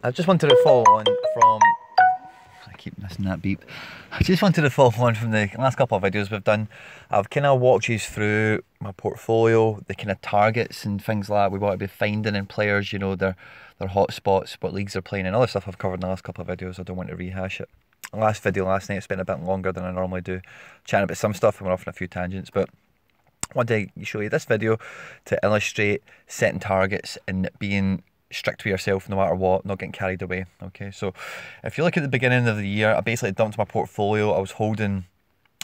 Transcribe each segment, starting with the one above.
I just wanted to follow on from. I keep missing that beep. I just wanted to follow on from the last couple of videos we've done. I've kind of walked you through my portfolio, the kind of targets and things like that we want to be finding in players, you know, their hot spots, what leagues they're playing, and other stuff I've covered in the last couple of videos. I don't want to rehash it. The last video last night spent a bit longer than I normally do, chatting about some stuff and went off on a few tangents, but I want to show you this video to illustrate setting targets and being strict with yourself no matter what, not getting carried away. Okay, so if you look at the beginning of the year, I basically dumped my portfolio. I was holding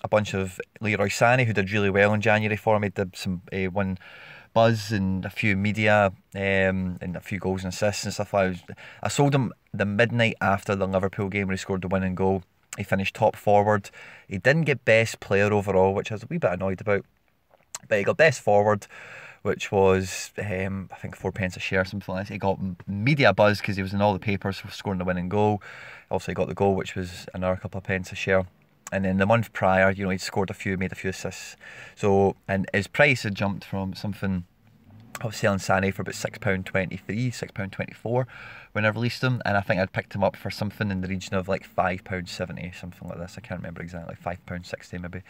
a bunch of Leroy Sané, who did really well in January for me, did some one buzz and a few media and a few goals and assists and stuff. I sold him the midnight after the Liverpool game where he scored the winning goal. He finished top forward. He didn't get best player overall, which I was a wee bit annoyed about, but he got best forward, which was I think 4 pence a share, something like that. He got media buzz because he was in all the papers for scoring the winning goal. Also, he got the goal, which was another couple of pence a share. And then the month prior, you know, he'd scored a few, made a few assists. So, and his price had jumped from something. I was selling Sané for about £6.23, £6.24 when I released him, and I think I'd picked him up for something in the region of like £5.70, something like this. I can't remember exactly, £5.60 maybe.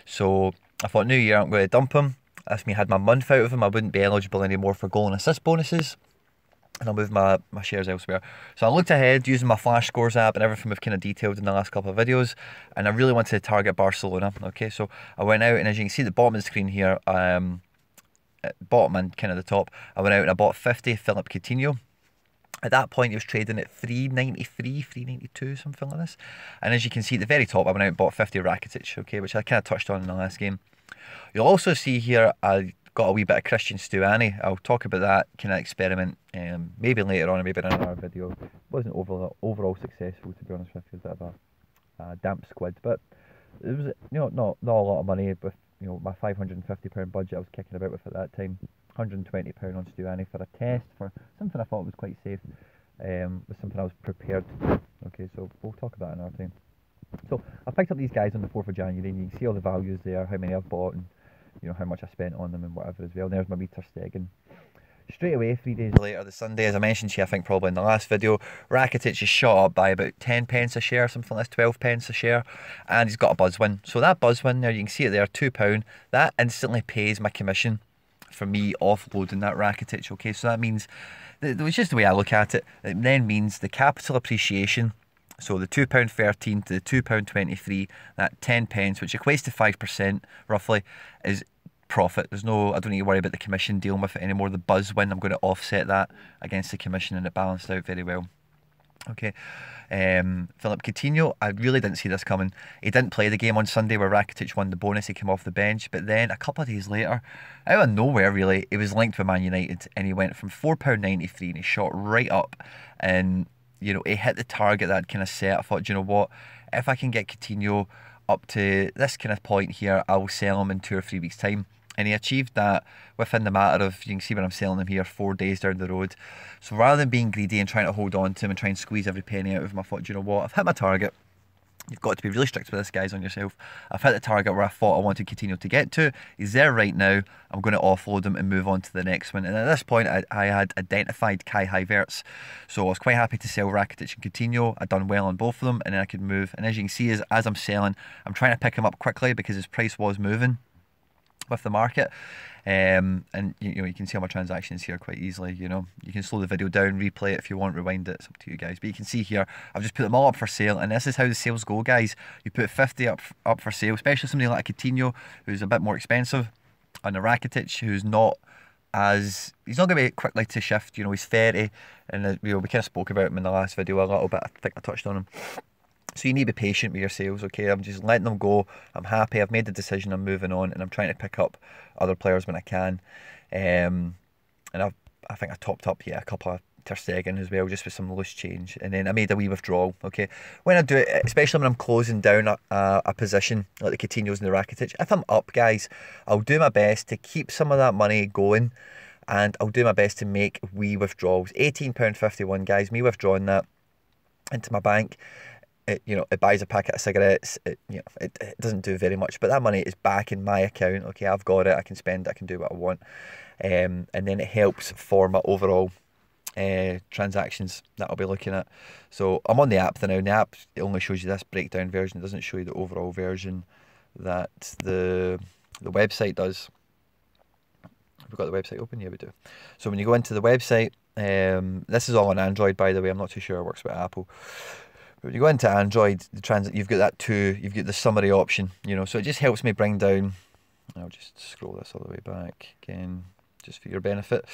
So I thought, New Year, I'm going to dump him. If me had my month out of him, I wouldn't be eligible anymore for goal and assist bonuses, and I'll move my shares elsewhere. So I looked ahead using my Flash Scores app and everything we've kind of detailed in the last couple of videos, and I really wanted to target Barcelona. Okay, so I went out, and as you can see at the bottom of the screen here, at bottom and kind of the top, I went out and I bought 50 Philip Coutinho. At that point, he was trading at 393, 392, something like this. And as you can see at the very top, I went out and bought 50 Rakitic, okay, which I kind of touched on in the last game. You'll also see here I got a wee bit of Christian Stuani. I'll talk about that kind of experiment maybe later on, or maybe in another video. It wasn't overall successful, to be honest with you. It was a bit of a damp squid, but it was, you know, not a lot of money with, you know, my £550 budget I was kicking about with at that time. £120 on Stuani for a test, for something I thought was quite safe, was something I was prepared to do. Okay, so we'll talk about it another time. So I picked up these guys on the 4th of January, and you can see all the values there, how many I've bought, and you know how much I spent on them and whatever as well. And there's my meter Stegen. Straight away, 3 days later, the Sunday, as I mentioned to you, I think probably in the last video, Rakitic is shot up by about 10 pence a share, something like this, 12 pence a share, and he's got a buzz win. So that buzz win there, you can see it there, £2, that instantly pays my commission for me offloading that Rakitic. Okay, so that means, it's just the way I look at it, it then means the capital appreciation. So the £2.13 to the £2.23, that 10 pence, which equates to 5% roughly, is profit. There's no, I don't need to worry about the commission dealing with it anymore. The buzz win, I'm going to offset that against the commission, and it balanced out very well. Okay, Philip Coutinho, I really didn't see this coming. He didn't play the game on Sunday where Rakitic won the bonus. He came off the bench, but then a couple of days later, out of nowhere really, he was linked with Man United, and he went from £4.93 and he shot right up, and you know, he hit the target that I'd kind of set. I thought, do you know what, if I can get Coutinho up to this kind of point here, I will sell him in 2 or 3 weeks time. And he achieved that within the matter of, you can see where I'm selling him here, 4 days down the road. So rather than being greedy and trying to hold on to him and try and squeeze every penny out of him, I thought, do you know what, I've hit my target. You've got to be really strict with this, guys, on yourself. I've hit the target where I thought I wanted Coutinho to get to. He's there right now. I'm going to offload him and move on to the next one. And at this point, I had identified Kai Havertz. So I was quite happy to sell Rakitic and Coutinho. I'd done well on both of them, and then I could move. And as you can see, as I'm selling, I'm trying to pick him up quickly because his price was moving with the market. And you know, you can see all my transactions here quite easily. You know, you can slow the video down, replay it if you want, rewind it, it's up to you guys. But you can see here, I've just put them all up for sale, and this is how the sales go, guys. You put 50 up for sale, especially somebody like a Coutinho, who's a bit more expensive, and a Rakitic, who's not as, he's not going to be quickly to shift. You know, he's 30, and you know, we kind of spoke about him in the last video a little bit. I think I touched on him. So you need to be patient with your sales, okay? I'm just letting them go. I'm happy. I've made the decision. I'm moving on, and I'm trying to pick up other players when I can. And I think I topped up, yeah, a couple of Ter Stegen as well, just with some loose change. And then I made a wee withdrawal, okay? When I do it, especially when I'm closing down a position, like the Coutinhos and the Rakitic, if I'm up, guys, I'll do my best to keep some of that money going, and I'll do my best to make wee withdrawals. £18.51, guys, me withdrawing that into my bank. It, you know, it buys a packet of cigarettes. It, you know, it doesn't do very much, but that money is back in my account. Okay, I've got it. I can spend it. I can do what I want, and then it helps for my overall transactions that I'll be looking at. So I'm on the app now. And the app, it only shows you this breakdown version. It doesn't show you the overall version that the website does. Have we got the website open? Yeah, we do. So when you go into the website, this is all on Android, by the way. I'm not too sure it works with Apple. But when you go into Android, you've got that too. You've got the summary option, you know. So it just helps me bring down. I'll just scroll this all the way back again, just for your benefit.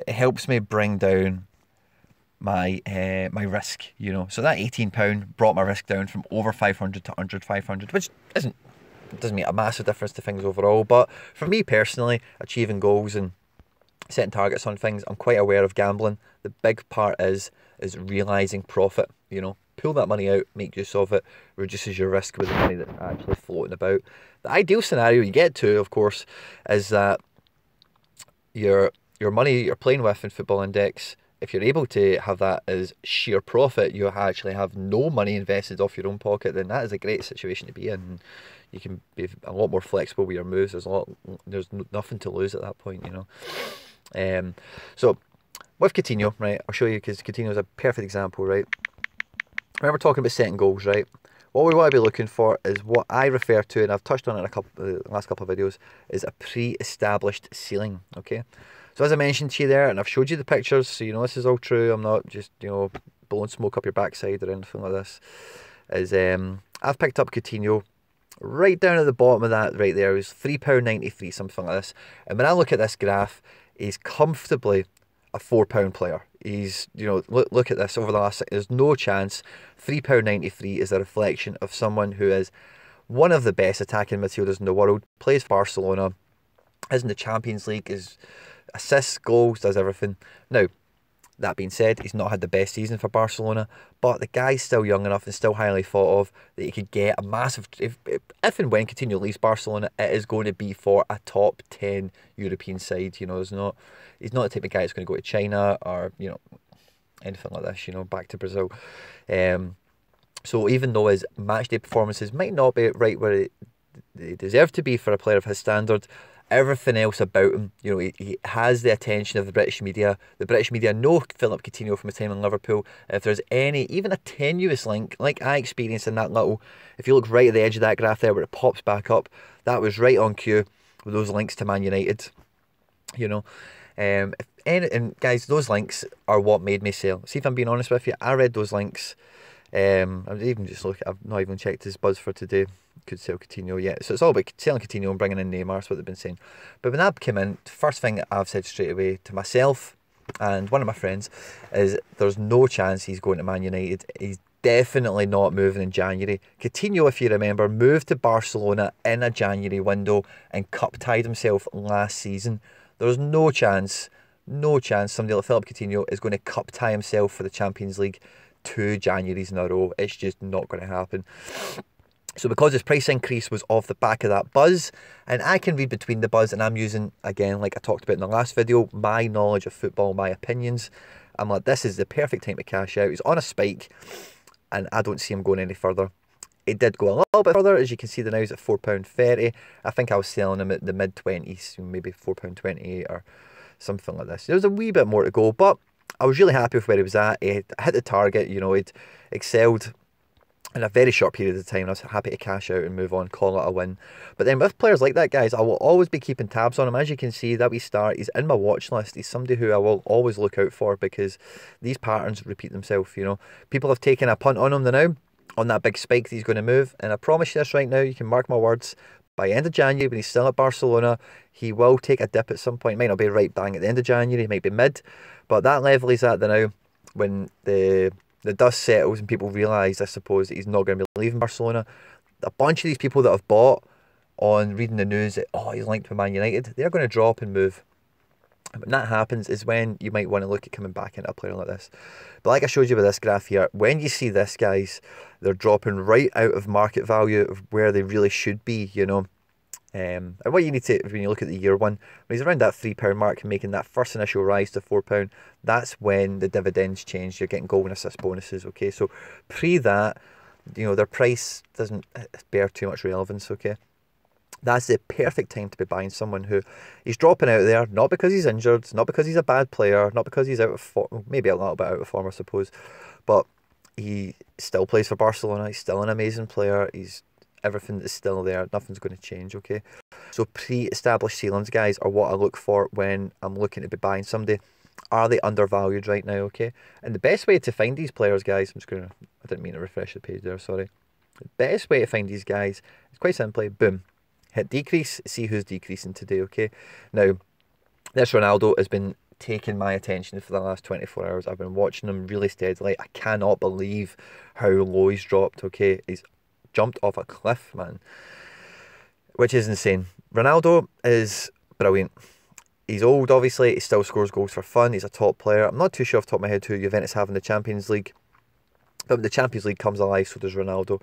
It helps me bring down my my risk, you know. So that £18 brought my risk down from over 500 to under 500, which doesn't make a massive difference to things overall. But for me personally, achieving goals and setting targets on things, I'm quite aware of gambling. The big part is realising profit, you know. Pull that money out, make use of it, reduces your risk with the money that's actually floating about. The ideal scenario you get to, of course, is that your money you're playing with in Football Index, if you're able to have that as sheer profit, you actually have no money invested off your own pocket, then that is a great situation to be in. You can be a lot more flexible with your moves. There's nothing to lose at that point, you know. So with Coutinho, right, I'll show you, because Coutinho is a perfect example, right. Remember talking about setting goals, right? What we want to be looking for is what I refer to, and I've touched on it in the last couple of videos, is a pre-established ceiling, okay? So as I mentioned to you there, and I've showed you the pictures, so you know this is all true. I'm not just, you know, blowing smoke up your backside or anything like this. I've picked up Coutinho right down at the bottom of that right there. It was £3.93, something like this. And when I look at this graph, he's comfortably a £4 player. He's, you know, look at this over the last, there's no chance. £3.93 is a reflection of someone who is one of the best attacking midfielders in the world, plays for Barcelona, is in the Champions League, is assists, goals, does everything. Now, that being said, he's not had the best season for Barcelona, but the guy's still young enough and still highly thought of that he could get a massive... If and when Coutinho leaves Barcelona, it is going to be for a top 10 European side. You know, he's not the type of guy that's going to go to China or, you know, anything like this, you know, back to Brazil. So even though his matchday performances might not be right where they deserve to be for a player of his standard, everything else about him, you know, he has the attention of the British media. The British media know Philip Coutinho from his time in Liverpool. If there's any, even a tenuous link, like I experienced in that little, if you look right at the edge of that graph there where it pops back up, that was right on cue with those links to Man United, you know. And guys, those links are what made me sell. See, if I'm being honest with you, I read those links. I've not even checked his buzz for today. Could sell Coutinho yet. So it's all about selling Coutinho and bringing in Neymar. That's what they've been saying. But when that came in, first thing I've said straight away to myself and one of my friends is there's no chance he's going to Man United. He's definitely not moving in January. Coutinho, if you remember, moved to Barcelona in a January window and cup-tied himself last season. There's no chance somebody like Philip Coutinho is going to cup-tie himself for the Champions League 2 Januaries in a row. It's just not going to happen. So because his price increase was off the back of that buzz, and I can read between the buzz, and I'm using, again, like I talked about in the last video, my knowledge of football, my opinions, I'm like, this is the perfect time to cash out. He's on a spike, and I don't see him going any further. It did go a little bit further, as you can see, the now he's at £4.30. I think I was selling him at the mid-20s, maybe £4.28 or something like this. There was a wee bit more to go, but I was really happy with where he was at. He hit the target, you know, he'd excelled in a very short period of time, and I was happy to cash out and move on, call it a win. But then with players like that, guys, I will always be keeping tabs on him. As you can see, that we start, he's in my watch list. He's somebody who I will always look out for, because these patterns repeat themselves, you know. People have taken a punt on him now, on that big spike that he's going to move, and I promise you this right now, you can mark my words, by end of January, when he's still at Barcelona, he will take a dip at some point. It might not be right bang at the end of January, it might be mid, but that level he's at now, when the dust settles and people realise, I suppose, that he's not going to be leaving Barcelona, a bunch of these people that have bought on reading the news that, oh, he's linked with Man United, they're going to drop and move. When that happens is when you might want to look at coming back into a player like this. But like I showed you with this graph here, when you see this, guys, they're dropping right out of market value of where they really should be, you know. And what you need to, when you look at the year one, when he's around that £3 mark and making that first initial rise to £4, that's when the dividends change. You're getting goal and assist bonuses, okay? So pre that, you know, their price doesn't bear too much relevance, okay? That's the perfect time to be buying someone who he's dropping out there, not because he's injured, not because he's a bad player, not because he's out of form, maybe a little bit out of form, I suppose, but he still plays for Barcelona. He's still an amazing player. He's everything is still there. Nothing's going to change, okay? So pre-established ceilings, guys, are what I look for when I'm looking to be buying somebody. Are they undervalued right now, okay? And the best way to find these players, guys, I didn't mean to refresh the page there, sorry. The best way to find these guys is quite simply, boom, hit decrease, see who's decreasing today, okay? Now, this Ronaldo has been taking my attention for the last 24 hours. I've been watching him really steadily. I cannot believe how low he's dropped, okay? He's jumped off a cliff, man, which is insane. Ronaldo is brilliant. He's old, obviously. He still scores goals for fun. He's a top player. I'm not too sure off the top of my head who Juventus have in the Champions League. But when the Champions League comes alive, so does Ronaldo.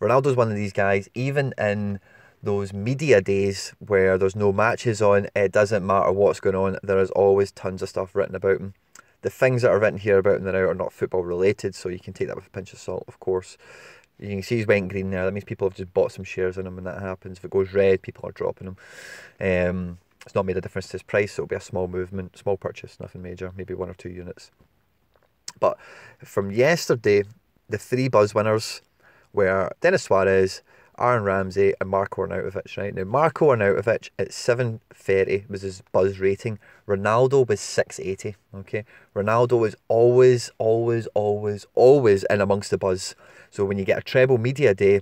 Ronaldo's one of these guys, even in those media days where there's no matches on, it doesn't matter what's going on, there is always tons of stuff written about him. The things that are written here about him now are not football related, so you can take that with a pinch of salt, of course. You can see he's went green there. That means people have just bought some shares in him when that happens. If it goes red, people are dropping him. It's not made a difference to his price, so it'll be a small movement, small purchase, nothing major, maybe 1 or 2 units. But from yesterday, the 3 buzz winners were Denis Suarez, Aaron Ramsey and Marko Arnautovic, right? Now, Marko Arnautovic at 730 was his buzz rating. Ronaldo was 680, okay? Ronaldo is always, always, always, always in amongst the buzz. So when you get a treble media day,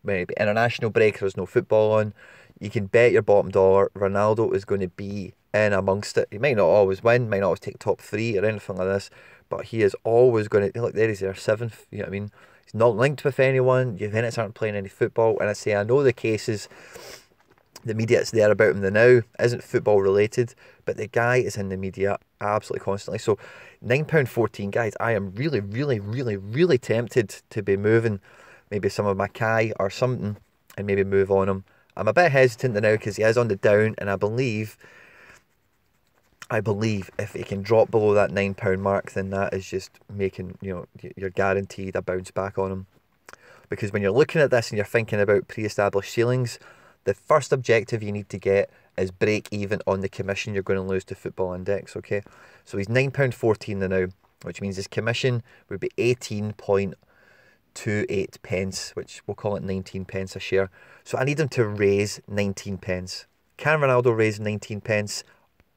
maybe international break, there's no football on, you can bet your bottom dollar Ronaldo is going to be in amongst it. He might not always win, might not always take top 3 or anything like this, but he is always going to, look, there he's there, 7th, you know what I mean? He's not linked with anyone. Juventus aren't playing any football. And I know the cases, the media that's there about him now isn't football related, but the guy is in the media absolutely constantly. So £9.14, guys, I am really, really, really, really tempted to be moving maybe some of my Kai or something and maybe move on him. I'm a bit hesitant now because he is on the down, and I believe if he can drop below that £9 mark, then that is just making, you know, you're guaranteed a bounce back on him. Because when you're looking at this and you're thinking about pre-established ceilings, the first objective you need to get is break even on the commission you're going to lose to Football Index, okay? So he's £9.14 now, which means his commission would be 18.28 pence, which we'll call it 19 pence a share. So I need him to raise 19 pence. Can Ronaldo raise 19 pence?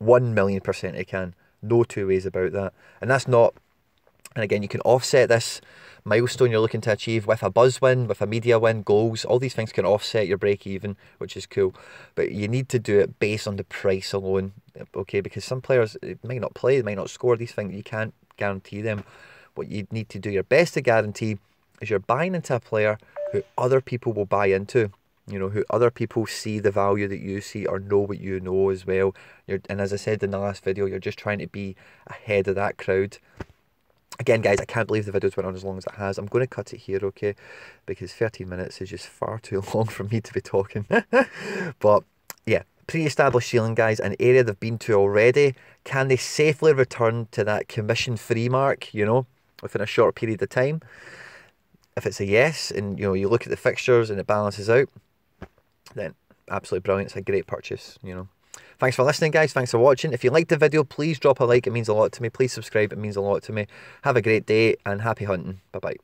1,000,000% he can. No two ways about that. And that's not, and again, you can offset this milestone you're looking to achieve with a buzz win, with a media win, goals. All these things can offset your break even, which is cool. But you need to do it based on the price alone, okay? Because some players might not play, they might not score. These things, you can't guarantee them. What you need to do your best to guarantee is you're buying into a player who other people will buy into. You know, who other people see the value that you see or know what you know as well. And as I said in the last video, you're just trying to be ahead of that crowd. Again, guys, I can't believe the video's went on as long as it has. I'm going to cut it here, okay? Because 13 minutes is just far too long for me to be talking. But, yeah, pre-established ceiling, guys, an area they've been to already. Can they safely return to that commission-free mark, you know, within a short period of time? If it's a yes, and, you know, you look at the fixtures and it balances out, then absolutely brilliant. It's a great purchase, you know. Thanks for listening, guys. Thanks for watching. If you liked the video, please drop a like. It means a lot to me. Please subscribe. It means a lot to me. Have a great day and happy hunting. Bye-bye.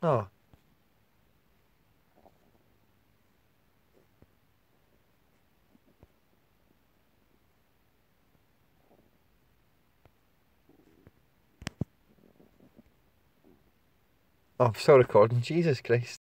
Oh. Oh, I'm still recording. Jesus Christ.